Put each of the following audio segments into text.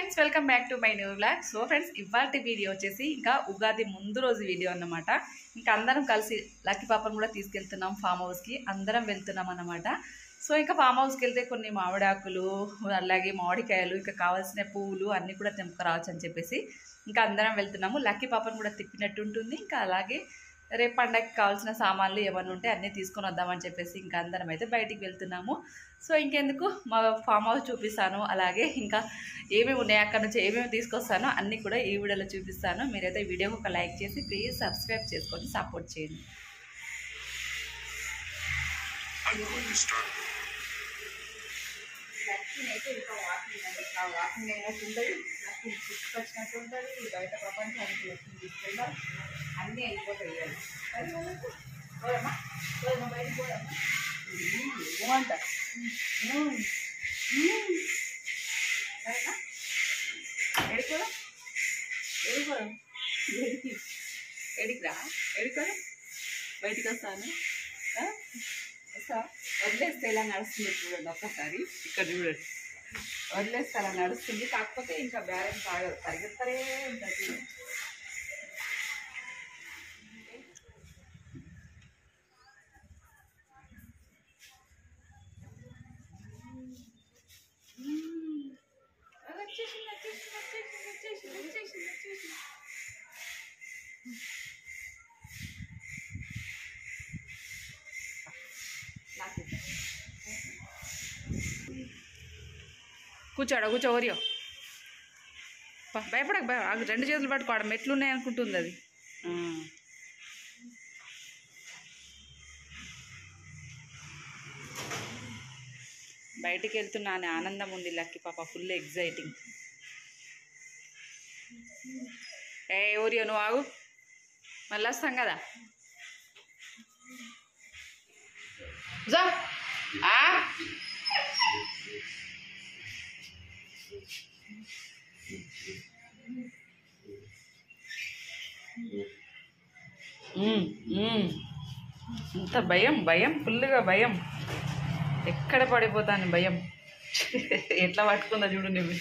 Friends welcome back to my new vlog. So friends ఇవాల్టి video వచ్చేసి ఇంకా ఉగాది ముందు రోజు వీడియో అన్నమాట. ఇంకా అందరం కలిసి లక్కీ పాపను కూడా తీసుకెళ్తున్నాం ఫామ్ హౌస్కి, అందరం వెళ్తున్నాం అన్నమాట. సో ఇంకా ఫామ్ హౌస్కి వెళ్తే కొన్ని మామిడాకులు అలాగే మామిడికాయలు ఇంకా కావాల్సిన పువ్వులు అన్నీ కూడా తెంపుకురావచ్చు అని చెప్పేసి ఇంకా అందరం వెళ్తున్నాము. లక్కీ పాపను కూడా తిప్పినట్టు ఉంటుంది. ఇంకా అలాగే రేపు పండగకి కావాల్సిన సామాన్లు ఏమన్నా ఉంటే అన్నీ తీసుకొని వద్దామని చెప్పేసి ఇంకా అందరం అయితే బయటికి వెళ్తున్నాము. సో ఇంకెందుకు మా ఫామ్ హౌస్ చూపిస్తాను, అలాగే ఇంకా ఏమేమి ఉన్నాయి అక్కడ నుంచి ఏమేమి తీసుకొస్తానో అన్నీ కూడా ఈ వీడియోలో చూపిస్తాను. మీరైతే వీడియోకి ఒక లైక్ చేసి ప్లీజ్ సబ్స్క్రైబ్ చేసుకొని సపోర్ట్ చేయండి. అయితే ఇంకా వాకింగ్ అండి, ఇంకా వాకింగ్ అయినట్టు ఉంటుంది, లక్కీ వచ్చినట్టు ఉంటుంది. బయట ప్రపంచానికి లక్కీ తీసుకెళ్దాం, అన్నీ అయిపోతాయి. పోదమ్మా పోదమ్మా బయటకు పోదమ్మా బాగుంట సరేనా? ఎడుకోదా ఎడుకోదా ఎడికి ఎడికిరా ఎడుకోదా బయటికి వస్తాను. వస్తా వదిలేస్తే ఇలా నడుస్తుంది చూడండి, ఒక్కసారి ఇక్కడ చూడండి, వదిలేస్తే అలా నడుస్తుంది. కాకపోతే ఇంకా బ్యాలెన్స్ ఆగదు, పరిగెత్తరే ఉంటుంది. కూర్చోడా కూర్చో ఓరియో భయపడక రెండు చేతులు పట్టుకోవడం మెట్లు ఉన్నాయి అనుకుంటుంది అది. బయటికి వెళ్తున్నా అని ఆనందం ఉంది లక్కీ పాప, ఫుల్ ఎగ్జైటింగ్. ఏ ఓరియో నువ్వు ఆగు, మళ్ళీ వస్తాం కదా. జా ఇంత భయం భయం ఫుల్గా భయం, ఎక్కడ పడిపోతాను భయం. ఎట్లా పట్టుకుందా చూడు నువ్వు,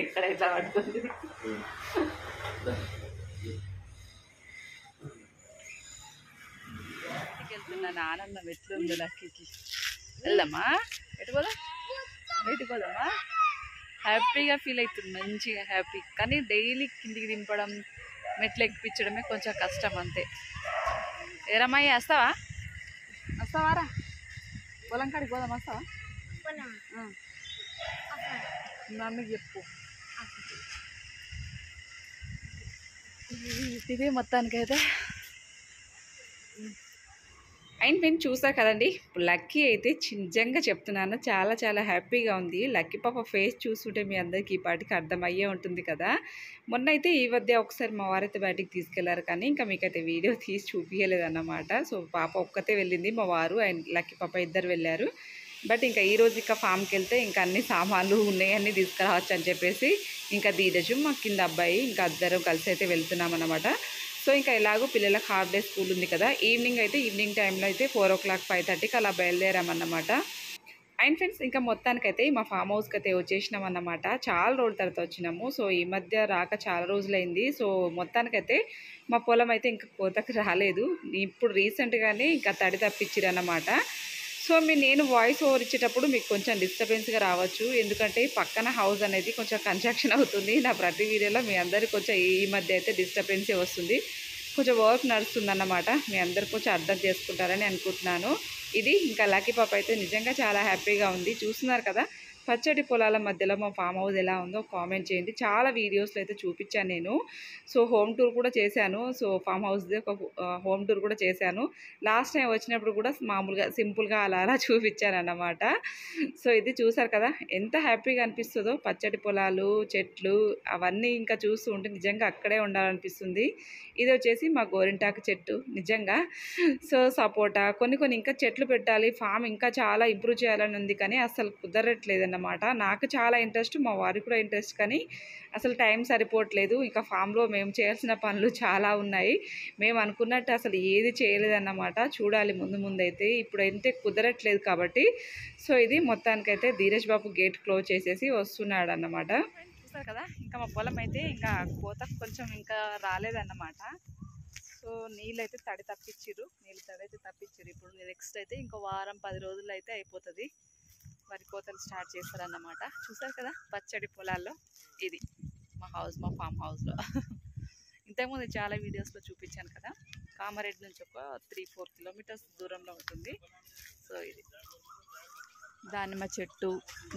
ఇక్కడ ఎట్లా పట్టుకుంది. వెళ్తున్నాను, ఆనందం ఎట్లుందో లక్కీకి. వెళ్దామా ఎటు పోదా బయటికి పోదామా. హ్యాపీగా ఫీల్ అవుతుంది, మంచిగా హ్యాపీ. కానీ డైలీ కిందికి దింపడం మెట్లు ఎక్కిపించడమే కొంచెం కష్టం అంతే. ఏరమ్మాయి వస్తావా వస్తావారా పొలం కాడికి పోదాం, వస్తావా? మమ్మీకి చెప్పు. ఇదే మొత్తానికైతే అండ్ నేను చూసా కదండి, లక్కీ అయితే నిజంగా చెప్తున్నాను చాలా చాలా హ్యాపీగా ఉంది. లక్కీ పాప ఫేస్ చూస్తుంటే మీ అందరికీ ఈ పాటికి అర్థమయ్యే ఉంటుంది కదా. మొన్న అయితే ఈ మధ్య ఒకసారి మా వారైతే బయటికి తీసుకెళ్లారు, కానీ ఇంకా మీకైతే వీడియో తీసి చూపించలేదన్నమాట. సో పాప ఒక్కతే వెళ్ళింది, మా వారు అండ్ లక్కీ పాప ఇద్దరు వెళ్ళారు. బట్ ఇంకా ఈరోజు ఇంకా ఫామ్కి వెళ్తే ఇంకా అన్ని సామాన్లు ఉన్నాయన్నీ తీసుకురావచ్చు అని చెప్పేసి ఇంకా ధీరజు మా కింద అబ్బాయి ఇంకా అందరం కలిసి అయితే వెళ్తున్నాం అన్నమాట. సో ఇంకా ఎలాగో పిల్లలకు హాఫ్ డే స్కూల్ ఉంది కదా, ఈవినింగ్ టైంలో అయితే 4 o'clock 5:30కి అలా బయలుదేరామన్నమాట. అండ్ ఫ్రెండ్స్ ఇంకా మొత్తానికైతే మా ఫామ్ హౌస్కి అయితే వచ్చేసినాం అన్నమాట. చాలా రోజుల తర్వాత వచ్చినాము. సో ఈ మధ్య రాక చాలా రోజులైంది. సో మొత్తానికైతే మా పొలం అయితే ఇంకా కోతకు రాలేదు, ఇప్పుడు రీసెంట్గానే ఇంకా తడి తప్పించిరన్నమాట. సో నేను వాయిస్ ఓవర్ ఇచ్చేటప్పుడు మీకు కొంచెం డిస్టర్బెన్స్గా రావచ్చు, ఎందుకంటే పక్కన హౌస్ అనేది కొంచెం కన్స్ట్రక్షన్ అవుతుంది. నా ప్రతి వీడియోలో మీ అందరికి కొంచెం ఈ మధ్య అయితే డిస్టర్బెన్సే వస్తుంది, కొంచెం వర్క్ నడుస్తుంది అన్నమాట. మీ అందరు కొంచెం అర్థం చేసుకుంటారని అనుకుంటున్నాను. ఇది ఇంకా లక్కీ పాప అయితే నిజంగా చాలా హ్యాపీగా ఉంది. చూస్తున్నారు కదా పచ్చడి పొలాల మధ్యలో మా ఫామ్ హౌస్ ఎలా ఉందో కామెంట్ చేయండి. చాలా వీడియోస్లో అయితే చూపించాను నేను. సో హోమ్ టూర్ కూడా చేశాను, సో ఫామ్ హౌస్ది ఒక హోమ్ టూర్ కూడా చేశాను. లాస్ట్ టైం వచ్చినప్పుడు కూడా మామూలుగా సింపుల్గా అలా చూపించాను అన్నమాట. సో ఇది చూసారు కదా ఎంత హ్యాపీగా అనిపిస్తుందో, పచ్చడి పొలాలు చెట్లు అవన్నీ ఇంకా చూస్తూ ఉంటే నిజంగా అక్కడే ఉండాలనిపిస్తుంది. ఇది వచ్చేసి మా గోరింటాకు చెట్టు నిజంగా. సో సపోటా కొన్ని ఇంకా చెట్లు పెట్టాలి, ఫామ్ ఇంకా చాలా ఇంప్రూవ్ చేయాలని ఉంది, కానీ అసలు కుదరట్లేదన్నమాట. నాకు చాలా ఇంట్రెస్ట్, మా వారికి కూడా ఇంట్రెస్ట్, కానీ అసలు టైం సరిపోవట్లేదు. ఇంకా ఫామ్లో మేము చేయాల్సిన పనులు చాలా ఉన్నాయి, మేము అనుకున్నట్టు అసలు ఏది చేయలేదన్నమాట. చూడాలి ముందైతే, ఇప్పుడైతే కుదరట్లేదు కాబట్టి. సో ఇది మొత్తానికైతే ధీరజ్ బాబు గేట్ క్లోజ్ చేసేసి వస్తున్నాడు అన్నమాట. చూసారు కదా, ఇంకా మా పొలం అయితే ఇంకా కోత కొంచెం ఇంకా రాలేదన్నమాట. సో నీళ్ళు అయితే తడి తప్పించారు, ఇప్పుడు నెక్స్ట్ అయితే ఇంకో వారం 10 రోజుల్లో అయితే అయిపోతుంది, వరి కోతలు స్టార్ట్ చేస్తారన్నమాట. చూసారు కదా పచ్చడి పొలాల్లో, ఇది మా ఫామ్ హౌస్లో. ఇంతకుముందు చాలా వీడియోస్లో చూపించాను కదా, కామారెడ్డి నుంచి ఒక 3-4 కిలోమీటర్స్ దూరంలో ఉంటుంది. సో ఇది దానిమ్మ చెట్టు,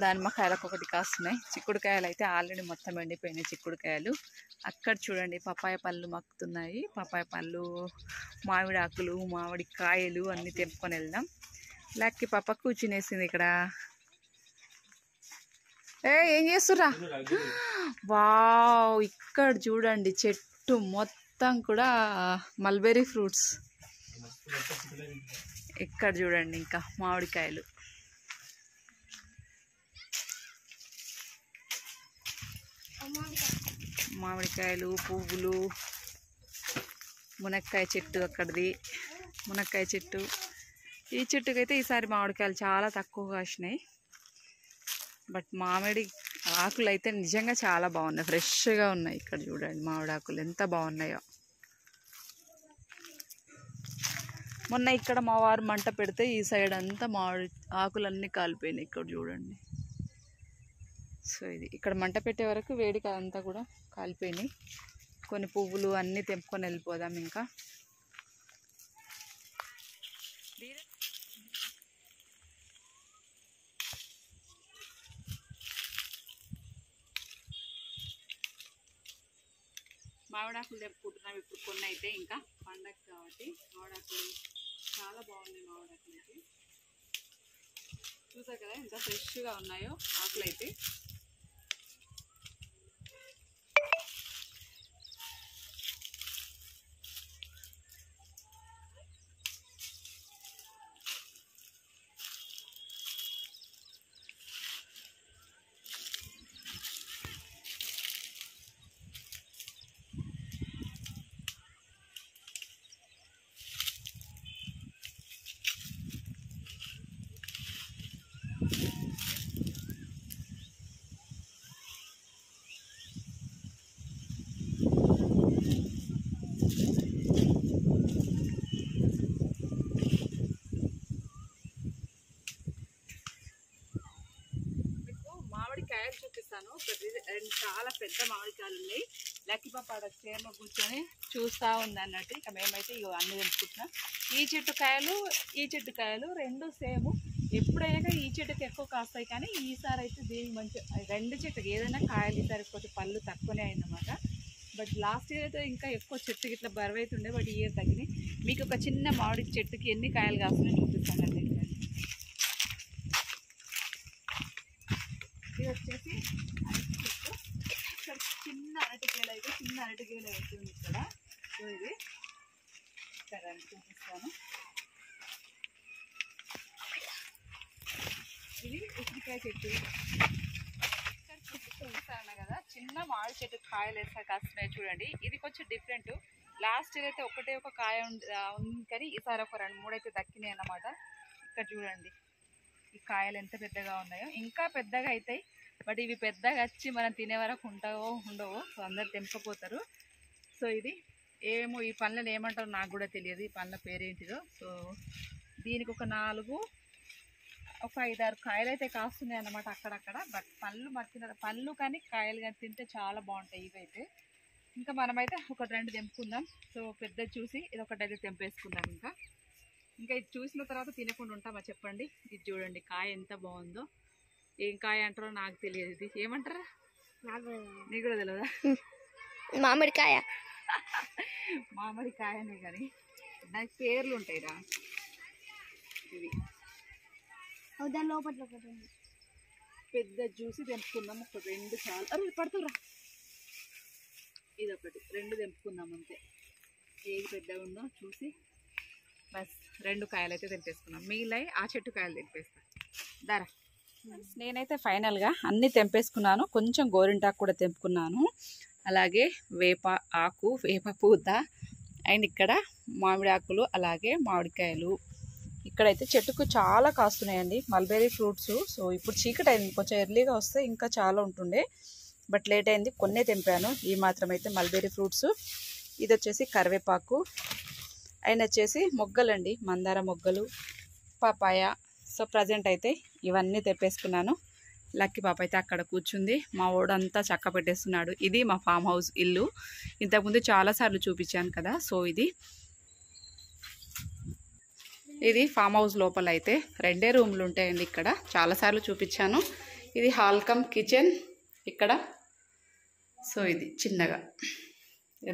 దానిమ్మకాయలకు ఒకటి కాస్తున్నాయి. చిక్కుడుకాయలు అయితే ఆల్రెడీ మొత్తం ఎండిపోయినాయి చిక్కుడుకాయలు. అక్కడ చూడండి పపాయ పళ్ళు మక్కుతున్నాయి. పపాయ పళ్ళు, మామిడి ఆకులు, మామిడి కాయలు అన్నీ తెంపుకొని వెళ్దాం. లక్కీ పాప కూర్చునేసింది ఇక్కడ. ఏం చేస్తుర్రా? వావ్, ఇక్కడ చూడండి చెట్టు మొత్తం కూడా మల్బెర్రీ ఫ్రూట్స్. ఇక్కడ చూడండి ఇంకా మామిడికాయలు. మామిడికాయలు, పువ్వులు, మునక్కాయ చెట్టు అక్కడిది, మునక్కాయ చెట్టు. ఈ చెట్టుకైతే ఈసారి మామిడికాయలు చాలా తక్కువ కాసినాయి. బట్ మామిడి ఆకులు అయితే నిజంగా చాలా బాగున్నాయి, ఫ్రెష్గా ఉన్నాయి. ఇక్కడ చూడండి మామిడి ఆకులు ఎంత బాగున్నాయో. మొన్న ఇక్కడ మా వారు మంట పెడితే ఈ సైడ్ అంతా మామిడి ఆకులన్నీ కాలిపోయినాయి. ఇక్కడ చూడండి. సో ఇది ఇక్కడ మంట పెట్టే వరకు వేడికి అంతా కూడా కాలిపోయినాయి. కొన్ని పువ్వులు అన్నీ తెంపుకొని వెళ్ళిపోదాం. ఇంకా మామిడాకులు తెంపుకుంటున్నాం ఇప్పుడు. కొన్ని అయితే ఇంకా పండగ కాబట్టి మామిడాకులు చాలా బాగున్నాయి. మామిడాకులు అయితే చూసారు కదా ఎంత ఫ్రెష్గా ఉన్నాయో ఆకులు అయితే. మామిడికాయలు చూపిస్తాను. చాలా పెద్ద మామిడికాయలు ఉన్నాయి. లక్కీ పాప ఆడ చైర్లో కూర్చొని చూస్తూ ఉంది అన్నట్టు. ఇక మేమైతే ఇక అన్నీ తెంపుకుంటున్నాం. ఈ చెట్టు కాయలు రెండు సేమ్. ఎప్పుడైనా ఈ చెట్టుకి ఎక్కువ కాస్తాయి, కానీ ఈసారి అయితే దీనికి మంచి రెండు చెట్టుకి ఏదైనా కాయలు ఈసారి కొంచెం పళ్ళు తక్కువనే అయిందన్నమాట. బట్ లాస్ట్ ఇయర్ అయితే ఇంకా ఎక్కువ చెట్టుకి ఇట్లా బరువు అవుతుండే, బట్ ఈ ఇయర్ తగ్గినాయి. మీకు ఒక చిన్న మామిడి చెట్టుకి ఎన్ని కాయలు కాస్తున్నాయో చూపిస్తానండి. ఇది వచ్చేసి ఇక్కడ చిన్న అరటికేలు అవుతుంది ఇక్కడ. సో ఇది ఇక్కడ చూపిస్తాను. ఇది ఉసిరికాయ చెట్టు. ఇక్కడ చూపిస్తాను కదా, చిన్న మామిడి చెట్టు కాయలు వేసా కాస్తున్నాయి చూడండి. ఇది కొంచెం డిఫరెంట్. లాస్ట్ ఇయర్ అయితే ఒకటే ఒక కాయ ఉంది, కానీ ఈసారి ఒక 2-3 అయితే దక్కినాయి అన్నమాట. ఇక్కడ చూడండి ఈ కాయలు ఎంత పెద్దగా ఉన్నాయో. ఇంకా పెద్దగా అవుతాయి, బట్ ఇవి పెద్దగా వచ్చి మనం తినే వరకు ఉండవో. సో అందరు తెంపపోతారు. సో ఇది ఏమో ఈ పండ్లను ఏమంటారో నాకు కూడా తెలియదు, ఈ పండ్ల పేరేంటిదో. సో దీనికి ఒక 5-6 కాయలు అయితే కాస్తున్నాయి అన్నమాట అక్కడక్కడ. బట్ పళ్ళు కానీ కాయలు కానీ తింటే చాలా బాగుంటాయి ఇవైతే. ఇంకా మనమైతే ఒక 2 తెంపుకుందాం. సో పెద్దది చూసి ఇది ఒకటైతే తెంపేసుకుందాం. ఇంకా ఇది చూసిన తర్వాత తినకుండా ఉంటామా చెప్పండి. ఇది చూడండి కాయ ఎంత బాగుందో. ఏం కాయ అంటారో నాకు తెలియదు. ఇది ఏమంటారా? నీకు కూడా తెలియదా? మామిడికాయ. మామిడికాయనే కానీ దానికి పేర్లు ఉంటాయిరా. ఇది దాని లోపల పెద్ద జ్యూసి తెంపుకుందాం. ఒక 2 చాలు. అరే పడుతురా. ఇది ఒకటి 2 తెంపుకుందాం అంతే. ఏది పెద్దగా ఉందో చూసి బస్ 2 కాయలు అయితే తెంపేసుకున్నాం. మిగిలినవి ఆ చెట్టు కాయలు తెంపేస్తా. దారా నేనైతే ఫైనల్గా అన్నీ తెంపేసుకున్నాను. కొంచెం గోరింటాకు కూడా తెంపుకున్నాను, అలాగే వేప ఆకు, వేప పూత, అండ్ ఇక్కడ మామిడి ఆకులు, అలాగే మామిడికాయలు. ఇక్కడైతే చెట్టుకు చాలా కాస్తున్నాయండి మల్బెర్రీ ఫ్రూట్స్. సో ఇప్పుడు చీకటి అయింది, కొంచెం ఎర్లీగా వస్తే ఇంకా చాలా ఉంటుండే. బట్ లేట్ అయింది, కొన్నే తెంపాను. ఈ మాత్రం అయితే మల్బెర్రీ ఫ్రూట్స్. ఇది వచ్చేసి కరివేపాకు. ఆయన వచ్చేసి మొగ్గలండి, మందార మొగ్గలు, పపాయ. సో ప్రజెంట్ అయితే ఇవన్నీ తెప్పేసుకున్నాను. లక్కీ పాప అయితే అక్కడ కూర్చుంది. మా ఓడంతా చక్క పెట్టేస్తున్నాడు. ఇది మా ఫామ్ హౌస్ ఇల్లు. ఇంతకుముందు చాలాసార్లు చూపించాను కదా. సో ఇది ఫామ్ హౌస్ లోపల అయితే 2 రూమ్లు ఉంటాయండి. ఇక్కడ చాలాసార్లు చూపించాను. ఇది హాల్ కమ్ కిచెన్ ఇక్కడ. సో ఇది చిన్నగా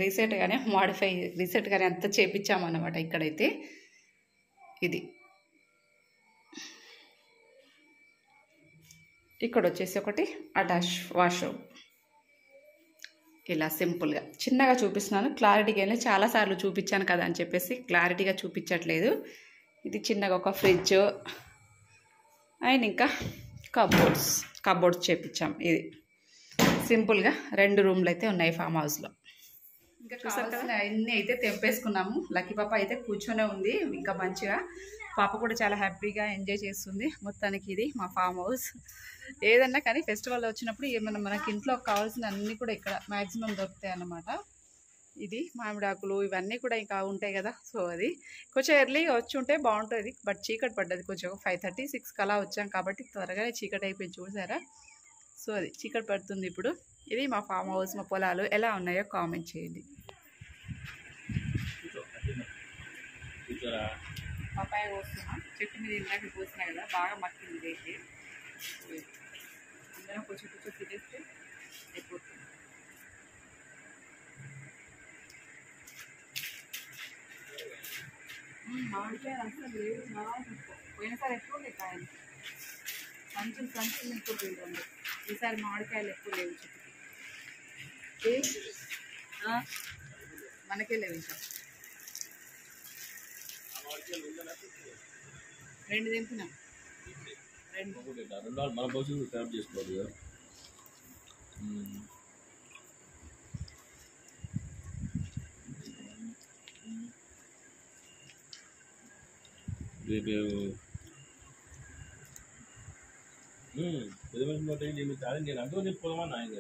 రీసెంట్గానే అంతా చేపించామన్నమాట. ఇక్కడైతే ఇది ఇక్కడ వచ్చేసి ఒకటి అటాచ్ వాష్రూమ్. ఇలా సింపుల్గా చిన్నగా చూపిస్తున్నాను. క్లారిటీగా అయినా చాలాసార్లు చూపించాను కదా అని చెప్పేసి క్లారిటీగా చూపించట్లేదు. ఇది చిన్నగా ఒక ఫ్రిడ్జ్ అండ్ ఇంకా కబోర్డ్స్ చేపించాం. ఇది సింపుల్గా 2 రూమ్లు అయితే ఉన్నాయి ఫామ్ హౌస్లో. ఇంకా చూసారు కదా, అన్నీ అయితే తెంపేసుకున్నాము. లక్కీ పాప అయితే కూర్చొనే ఉంది ఇంకా మంచిగా. పాప కూడా చాలా హ్యాపీగా ఎంజాయ్ చేస్తుంది. మొత్తానికి ఇది మా ఫామ్ హౌస్. ఏదన్నా కానీ ఫెస్టివల్ వచ్చినప్పుడు ఏమన్నా మనకి ఇంట్లో కావాల్సిన అన్నీ కూడా ఇక్కడ మ్యాక్సిమం దొరుకుతాయి అన్నమాట. ఇది మామిడాకులు ఇవన్నీ కూడా ఇంకా ఉంటాయి కదా. సో అది కొంచెం ఎర్లీగా వచ్చి ఉంటే బాగుంటుంది. బట్ చీకటి పడ్డది కొంచెం 5:30, 6 అలా వచ్చాం కాబట్టి త్వరగానే చీకటి అయిపోయింది. చూసారా? సో అది చీకటి పడుతుంది ఇప్పుడు. ఇది మా ఫామ్ హౌస్. మా పొలాలు ఎలా ఉన్నాయో కామెంట్ చేయండి. పపాయ కోస్తున్నా, చెట్టు మీద ఇందాక కోసినా కదా, బాగా మక్కింది ఇదైతే. అందరం కొంచెం తినేస్తే అయిపోతుంది. మామిడికాయలు అసలు లేవు, చాలా తక్కువ. పోయినసారి ఎక్కువ లేవు కాయలు, సంచులు ఎక్కువ లేదండి. ఈసారి మామిడికాయలు ఎక్కువ లేవు చెట్టుకి. మనకే లేవు ఇంకా. 2 తెంపినాం. 2 మన భవిష్యత్తు తయారు చేసుకోవాలి కదా. రేపు నేను ఛాలెంజ్ నేను అంటూ చెప్పుకోదామని ఆయన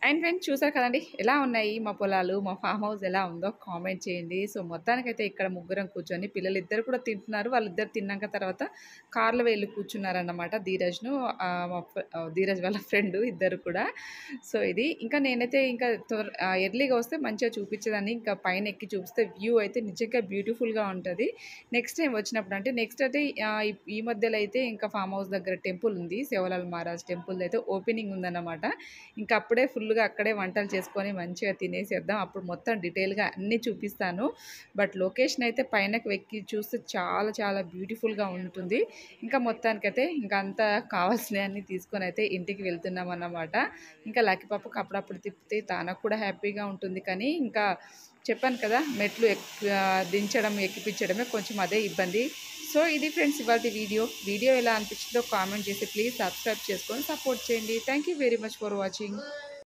అండ్ ఫ్రెండ్స్ చూసారు కదండి ఎలా ఉన్నాయి మా పొలాలు, మా ఫామ్ హౌస్ ఎలా ఉందో కామెంట్ చేయండి. సో మొత్తానికైతే ఇక్కడ ముగ్గురం కూర్చొని, పిల్లలు ఇద్దరు కూడా తింటున్నారు. వాళ్ళిద్దరు తిన్నాక తర్వాత కార్లో వెళ్ళి కూర్చున్నారన్నమాట. ధీరజ్ వాళ్ళ ఫ్రెండ్ ఇద్దరు కూడా. సో ఇది ఇంకా నేనైతే ఇంకా ఎర్లీగా వస్తే మంచిగా చూపించేదాన్ని. ఇంకా పైన ఎక్కి చూపిస్తే వ్యూ అయితే నిజంగా బ్యూటిఫుల్గా ఉంటుంది. నెక్స్ట్ టైం వచ్చినప్పుడు అంటే నెక్స్ట్ అయితే ఈ మధ్యలో అయితే ఇంకా ఫామ్ హౌస్ దగ్గర టెంపుల్ ఉంది, సేవలాల్ మహారాజ్ టెంపుల్ అయితే ఓపెనింగ్ ఉందన్నమాట. ఇంకా అప్పుడే ఫుల్గా అక్కడే వంటలు చేసుకొని మంచిగా తినేసేద్దాం. అప్పుడు మొత్తం డీటెయిల్గా అన్నీ చూపిస్తాను. బట్ లొకేషన్ అయితే పైనకి వెక్కి చూస్తే చాలా చాలా బ్యూటిఫుల్గా ఉంటుంది. ఇంకా మొత్తానికైతే ఇంకా అంతా కావాల్సినవి అన్నీ తీసుకొని అయితే ఇంటికి వెళ్తున్నాం అన్నమాట. ఇంకా లక్కీ పాపకు అప్పుడప్పుడు తిప్పితే తనకు కూడా హ్యాపీగా ఉంటుంది. కానీ ఇంకా చెప్పాను కదా, మెట్లు దించడం ఎక్కిపించడమే కొంచెం అదే ఇబ్బంది. సో ఇది ఫ్రెండ్స్ ఇవాళ వీడియో ఎలా అనిపించిందో కామెంట్ చేసి ప్లీజ్ సబ్స్క్రైబ్ చేసుకొని సపోర్ట్ చేయండి. Thank you very much for watching.